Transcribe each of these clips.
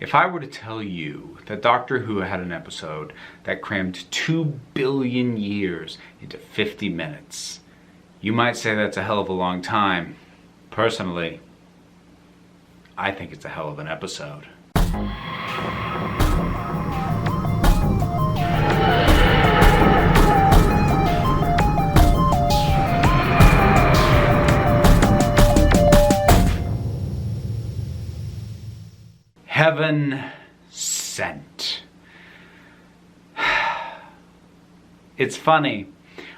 If I were to tell you that Doctor Who had an episode that crammed 2 billion years into 50 minutes, you might say that's a hell of a long time. Personally, I think it's a hell of an episode. Heaven Sent. It's funny.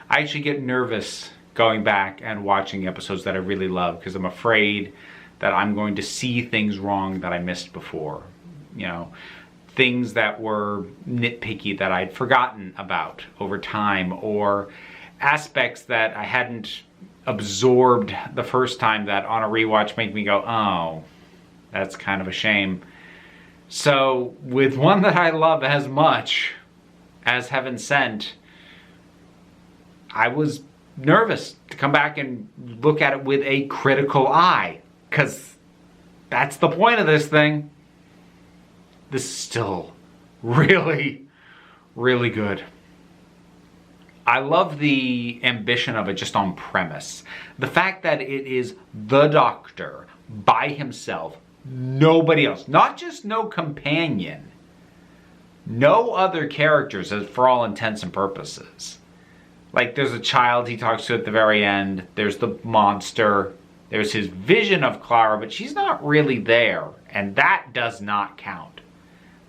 I actually get nervous going back and watching episodes that I really love because I'm afraid that I'm going to see things wrong that I missed before. You know, things that were nitpicky that I'd forgotten about over time, or aspects that I hadn't absorbed the first time that on a rewatch make me go, oh, that's kind of a shame. So, with one that I love as much as Heaven Sent, I was nervous to come back and look at it with a critical eye, because that's the point of this thing. This is still really, really good. I love the ambition of it just on premise. The fact that it is the Doctor by himself, nobody else, not just no companion, no other characters for all intents and purposes. Like, there's a child he talks to at the very end, there's the monster, there's his vision of Clara, but she's not really there, and that does not count.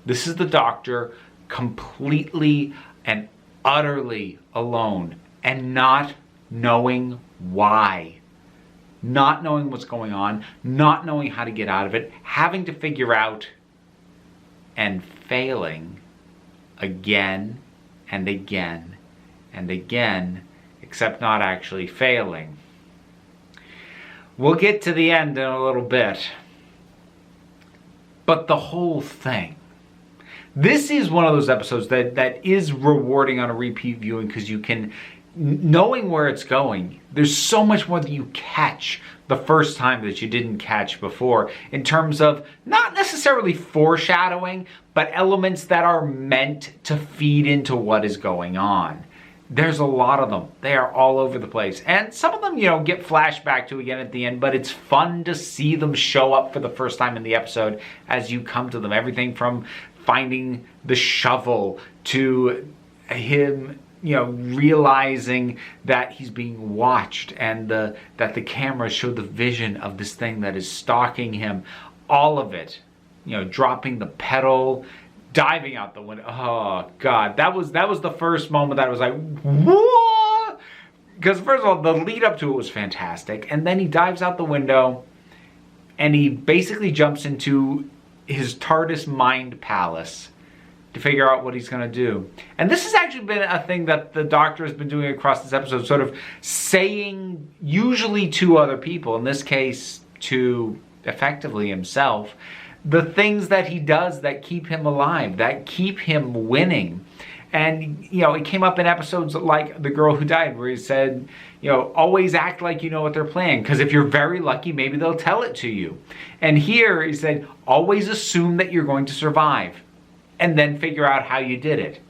This is the Doctor completely and utterly alone, and not knowing why. Not knowing what's going on, not knowing how to get out of it, having to figure out, and failing again and again and again, except not actually failing. We'll get to the end in a little bit. But the whole thing. This is one of those episodes that is rewarding on a repeat viewing, because you can, knowing where it's going, there's so much more that you catch the first time that you didn't catch before, in terms of not necessarily foreshadowing, but elements that are meant to feed into what is going on. There's a lot of them. They are all over the place. And some of them, you know, get flashback to again at the end, but it's fun to see them show up for the first time in the episode as you come to them. Everything from finding the shovel to him, you know, realizing that he's being watched, and that the cameras show the vision of this thing that is stalking him. All of it, you know, dropping the pedal, diving out the window. Oh God, that was the first moment that I was like, what? Because first of all, the lead up to it was fantastic, and then he dives out the window, and he basically jumps into his TARDIS mind palace to figure out what he's going to do. And this has actually been a thing that the Doctor has been doing across this episode, sort of saying, usually to other people, in this case to effectively himself, the things that he does that keep him alive, that keep him winning. And, you know, it came up in episodes like The Girl Who Died, where he said, you know, always act like you know what they're planning, because if you're very lucky, maybe they'll tell it to you. And here he said, always assume that you're going to survive, and then figure out how you did it.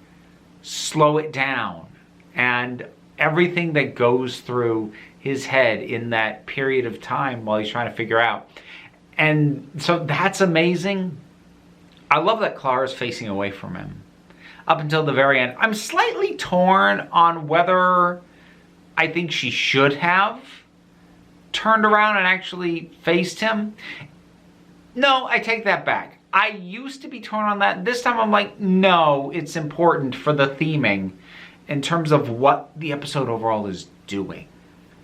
Slow it down. And everything that goes through his head in that period of time while he's trying to figure out. And so that's amazing. I love that Clara's facing away from him up until the very end. I'm slightly torn on whether I think she should have turned around and actually faced him. No, I take that back. I used to be torn on that. This time I'm like, no, it's important for the theming in terms of what the episode overall is doing.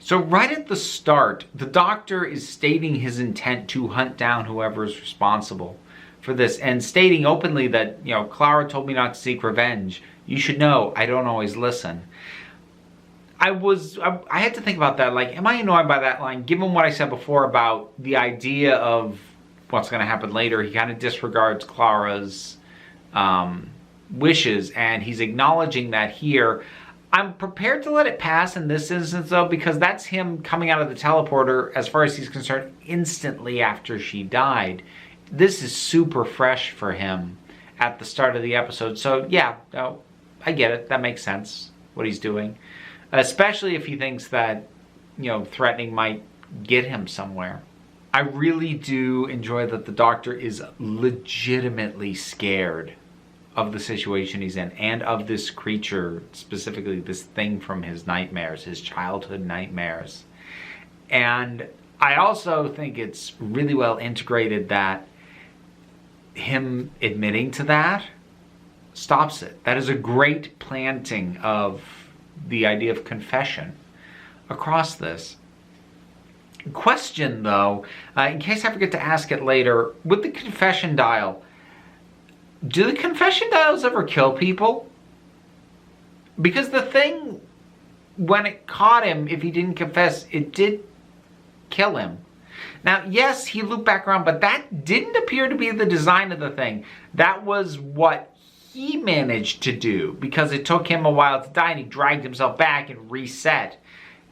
So right at the start, the Doctor is stating his intent to hunt down whoever is responsible for this, and stating openly that, you know, Clara told me not to seek revenge. You should know I don't always listen. I had to think about that. Like, am I annoyed by that line, given what I said before about the idea of what's going to happen later? He kind of disregards Clara's wishes, and he's acknowledging that here. I'm prepared to let it pass in this instance, though, because that's him coming out of the teleporter, as far as he's concerned, instantly after she died. this is super fresh for him at the start of the episode. So yeah, no, I get it. That makes sense, what he's doing. Especially if he thinks that, threatening might get him somewhere. I really do enjoy that the Doctor is legitimately scared of the situation he's in and of this creature, specifically this thing from his nightmares, his childhood nightmares. And I also think it's really well integrated that him admitting to that stops it. That is a great planting of the idea of confession across this. Question though, in case I forget to ask it later, with the confession dial, do the confession dials ever kill people? Because the thing, when it caught him, if he didn't confess, it did kill him. Now, yes, he looped back around, but that didn't appear to be the design of the thing. That was what he managed to do, because it took him a while to die, and he dragged himself back and reset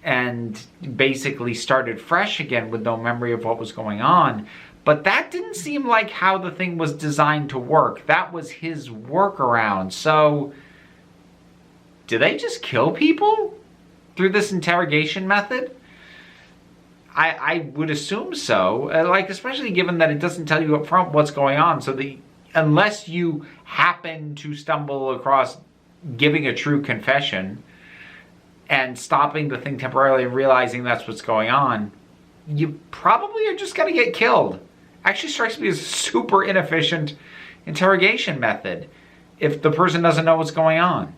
and basically started fresh again with no memory of what was going on. But that didn't seem like how the thing was designed to work. That was his workaround. So, do they just kill people through this interrogation method? I would assume so. Especially given that it doesn't tell you up front what's going on. So, unless you happen to stumble across giving a true confession and stopping the thing temporarily and realizing that's what's going on, you probably are just going to get killed. Actually strikes me as a super inefficient interrogation method if the person doesn't know what's going on.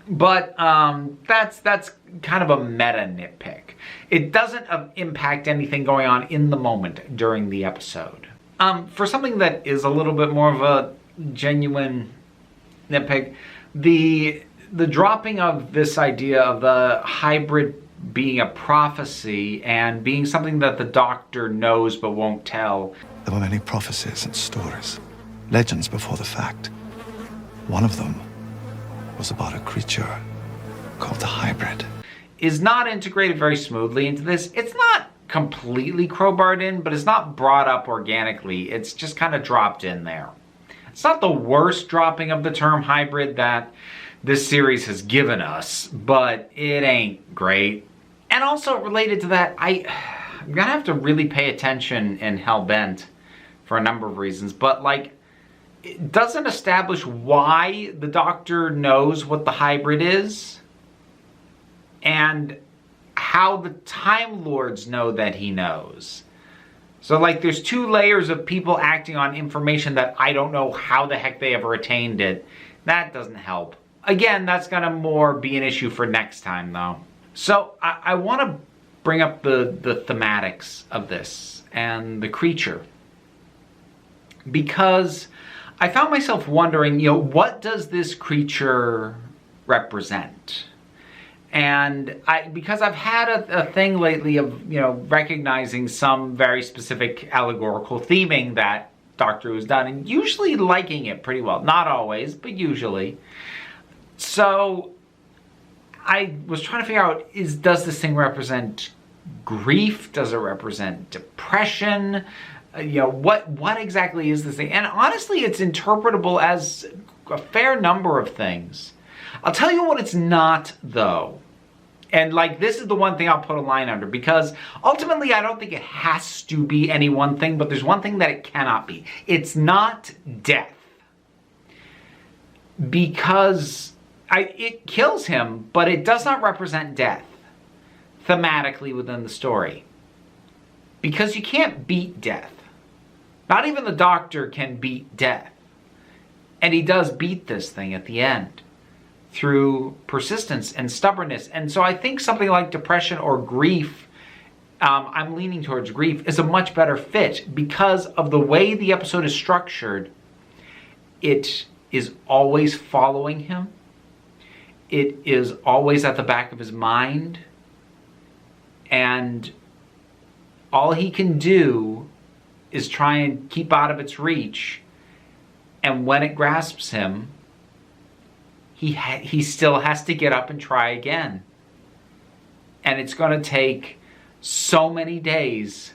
But that's kind of a meta nitpick. It doesn't impact anything going on in the moment during the episode. For something that is a little bit more of a genuine nitpick, the dropping of this idea of the hybrid being a prophecy and being something that the Doctor knows but won't tell. There were many prophecies and stories, legends before the fact. One of them was about a creature called the hybrid. Is not integrated very smoothly into this. It's not completely crowbarred in, but it's not brought up organically. It's just kind of dropped in there. It's not the worst dropping of the term hybrid that this series has given us, but it ain't great. And also related to that, I'm gonna have to really pay attention in Hellbent for a number of reasons, but it doesn't establish why the Doctor knows what the hybrid is and how the Time Lords know that he knows. So there's two layers of people acting on information that I don't know how the heck they ever attained it. That doesn't help. Again, that's gonna more be an issue for next time though. So I want to bring up the thematics of this and the creature, because I found myself wondering, what does this creature represent? And because I've had a thing lately of, recognizing some very specific allegorical theming that Doctor Who's done, and usually liking it pretty well. Not always, but usually. So I was trying to figure out, does this thing represent grief? Does it represent depression? What exactly is this thing? And honestly, it's interpretable as a fair number of things. I'll tell you what it's not, though. And this is the one thing I'll put a line under, because ultimately I don't think it has to be any one thing, but there's one thing that it cannot be. It's not death. Because it kills him, but it does not represent death thematically within the story. Because you can't beat death. Not even the Doctor can beat death. And he does beat this thing at the end through persistence and stubbornness. And so I think something like depression or grief, I'm leaning towards grief, is a much better fit because of the way the episode is structured. It is always following him. It is always at the back of his mind. And all he can do is try and keep out of its reach. And when it grasps him, he still has to get up and try again. And it's going to take so many days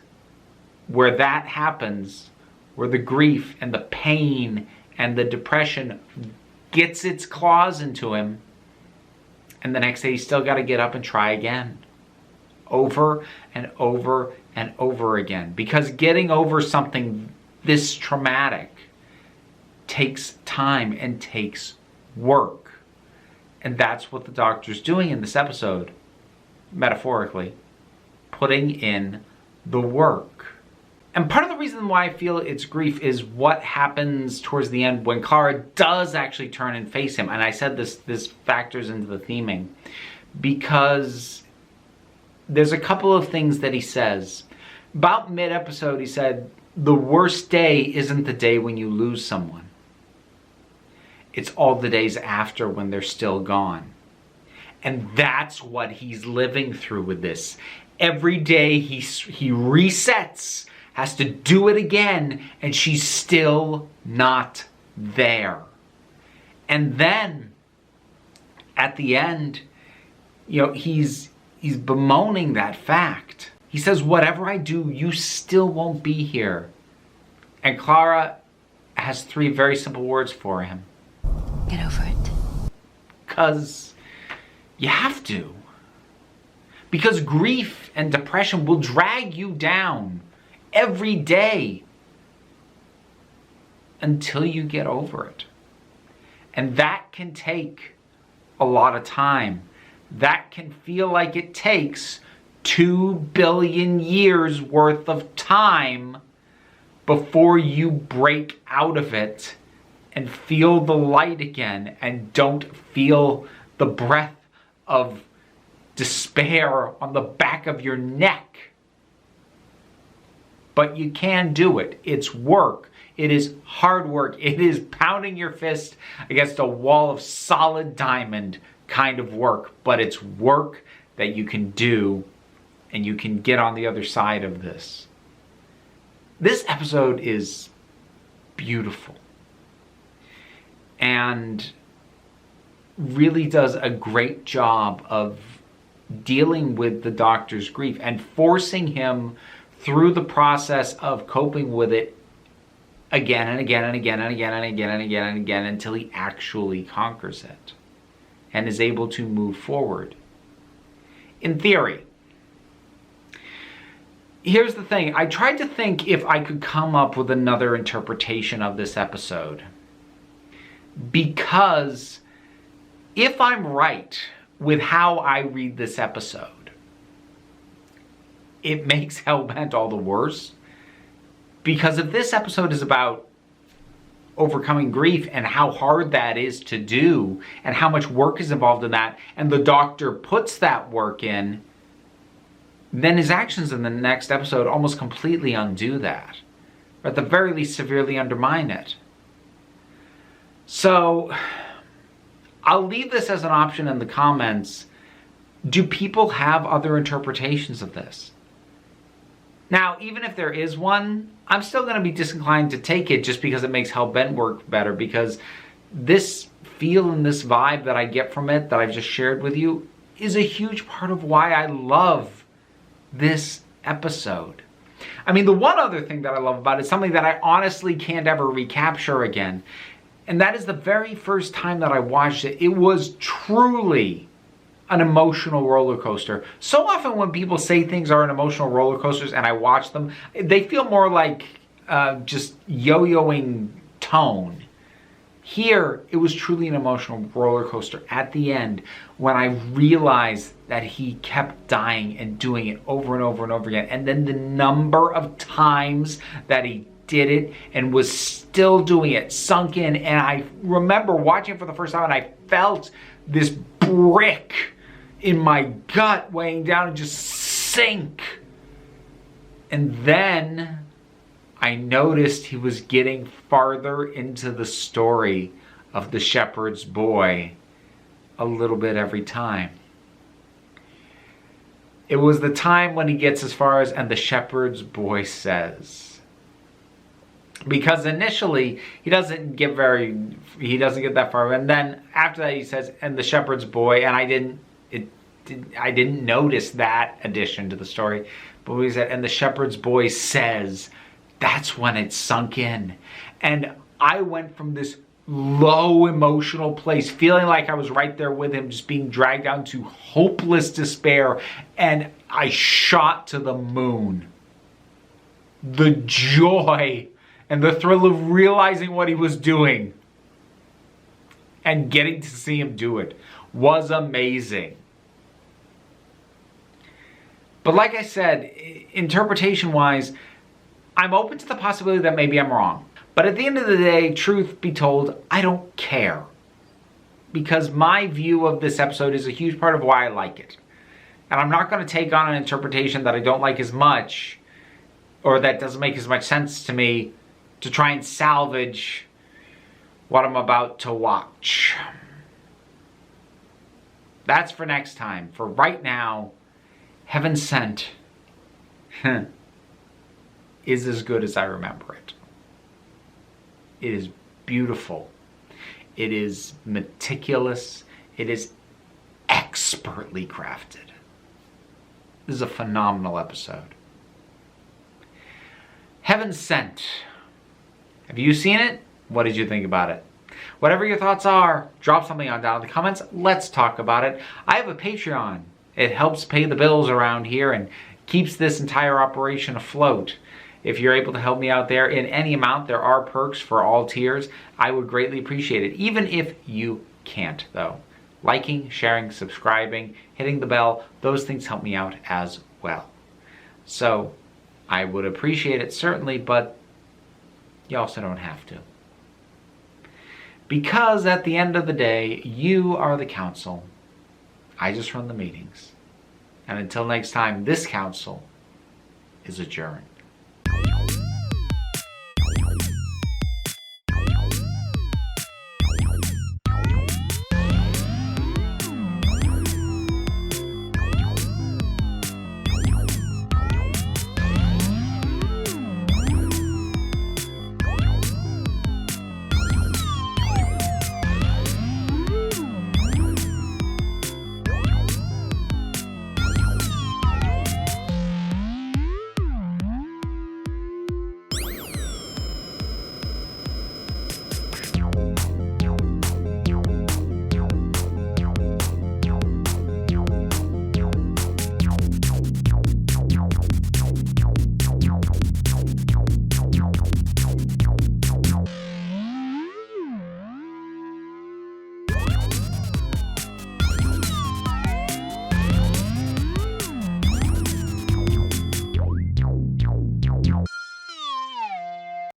where that happens, where the grief and the pain and the depression gets its claws into him, and the next day he's still got to get up and try again. Over and over and over again. Because getting over something this traumatic takes time and takes work. And that's what the doctor's doing in this episode, metaphorically, putting in the work. And part of the reason why I feel it's grief is what happens towards the end when Clara does actually turn and face him. And I said this factors into the theming, because there's a couple of things that he says. About mid-episode, he said, the worst day isn't the day when you lose someone. It's all the days after when they're still gone. And that's what he's living through with this. Every day he resets, has to do it again, and she's still not there. And then, at the end, he's bemoaning that fact. He says, whatever I do, you still won't be here. And Clara has 3 very simple words for him. Get over it. Because you have to. Because grief and depression will drag you down every day until you get over it. And that can take a lot of time. That can feel like it takes 2 billion years worth of time before you break out of it and feel the light again and don't feel the breath of despair on the back of your neck. But you can do it. It's work. It is hard work. It is pounding your fist against a wall of solid diamond kind of work. But it's work that you can do, and you can get on the other side of this. This episode is beautiful and really does a great job of dealing with the doctor's grief and forcing him through the process of coping with it again and again and again and again and again and again and again until he actually conquers it and is able to move forward. In theory, here's the thing. I tried to think if I could come up with another interpretation of this episode. Because if I'm right with how I read this episode, it makes Hellbent all the worse. Because if this episode is about overcoming grief and how hard that is to do and how much work is involved in that, and the doctor puts that work in, then his actions in the next episode almost completely undo that. Or at the very least severely undermine it. So I'll leave this as an option in the comments. Do people have other interpretations of this? Now, even if there is one, I'm still going to be disinclined to take it just because it makes Hellbent work better, because this feel and this vibe that I get from it that I've just shared with you is a huge part of why I love this episode. I mean, the one other thing that I love about it is something that I honestly can't ever recapture again. And that is the very first time that I watched it. It was truly an emotional roller coaster. So often when people say things are an emotional roller coasters and I watch them, they feel more like just yo-yoing tone. Here, it was truly an emotional roller coaster at the end when I realized that he kept dying and doing it over and over and over again. And then the number of times that he did it and was still doing it sunk in. And I remember watching it for the first time and I felt this brick in my gut weighing down and just sink. And then I noticed he was getting farther into the story of the shepherd's boy a little bit every time. It was the time when he gets as far as, and the shepherd's boy says. Because initially, he doesn't get that far. And then after that, he says, and the shepherd's boy, and I didn't notice that addition to the story. But he said, and the shepherd's boy says, that's when it sunk in. And I went from this low emotional place, feeling like I was right there with him, just being dragged down to hopeless despair. And I shot to the moon. The joy and the thrill of realizing what he was doing and getting to see him do it was amazing. But like I said, interpretation-wise, I'm open to the possibility that maybe I'm wrong. But at the end of the day, truth be told, I don't care. Because my view of this episode is a huge part of why I like it. And I'm not going to take on an interpretation that I don't like as much, or that doesn't make as much sense to me, to try and salvage what I'm about to watch. That's for next time. For right now, Heaven Sent is as good as I remember it. It is beautiful. It is meticulous. It is expertly crafted. This is a phenomenal episode. Heaven Sent. Have you seen it? What did you think about it? Whatever your thoughts are, drop something on down in the comments. Let's talk about it. I have a Patreon. It helps pay the bills around here and keeps this entire operation afloat. If you're able to help me out there in any amount, there are perks for all tiers. I would greatly appreciate it, even if you can't, though. Liking, sharing, subscribing, hitting the bell, those things help me out as well. So, I would appreciate it, certainly, but you also don't have to. Because at the end of the day, you are the council. I just run the meetings. And until next time, this council is adjourned.